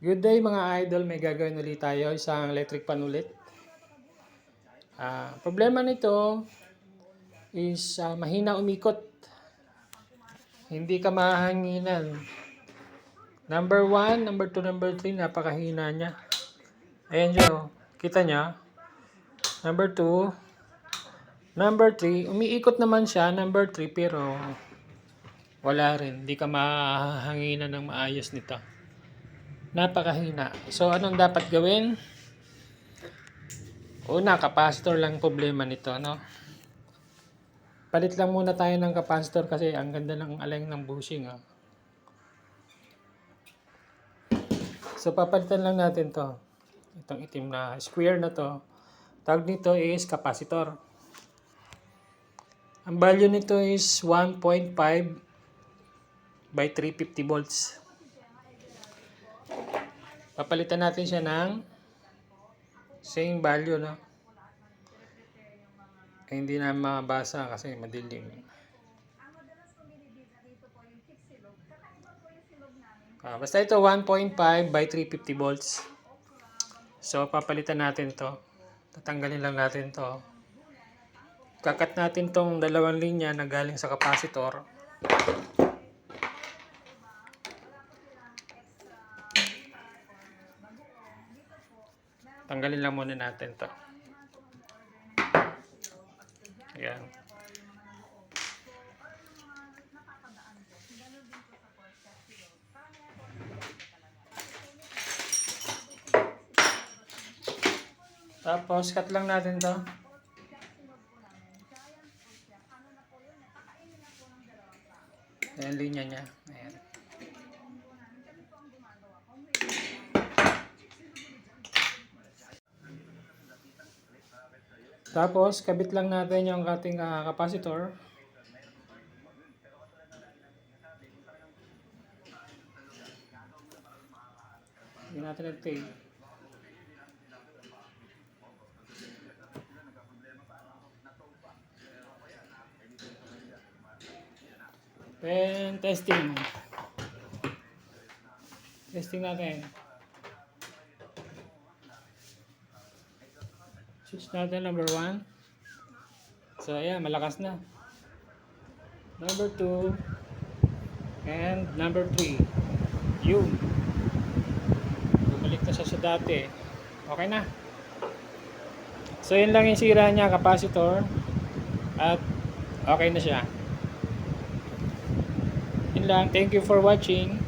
Good day mga idol, may gagawin ulit tayo, isang electric pan ulit. Problema nito is mahina umikot. Hindi ka mahanginan. Number 1, number 2, number 3, napakahina niya. Ayan siya, kita niya. Number 2, number 3, umiikot naman siya, number 3, pero wala rin. Hindi ka mahanginan ng maayos nito. Napakahina. So, anong dapat gawin? Una, capacitor lang problema nito, no? Palit lang muna tayo ng capacitor kasi ang ganda ng aleng ng bushing, oh. So, papalitan lang natin to. Itong itim na square na to. Tawag nito is capacitor. Ang value nito is 1.5 by 350 volts. Papalitan natin siya ng same value, no? Eh, hindi na mabasa kasi madilim. Basta ito 1.5 by 350 volts. So papalitan natin to. Tatanggalin lang natin to. Kakat natin tong dalawang linya na galing sa capacitor. Tanggalin lang muna natin to. Ayan. Tapos cut lang natin to. Ayan linya niya. Ayan. Tapos, kabit lang natin yung ating capacitor. Hindi natin nag-tape. Then, testing. Testing natin. Switch natin number 1. So, ayan, malakas na. Number 2. And number 3. Yun. Bumalik na siya sa dati. Okay na. So, yun lang yung sira niya, capacitor. At, okay na siya. Yun lang. Thank you for watching.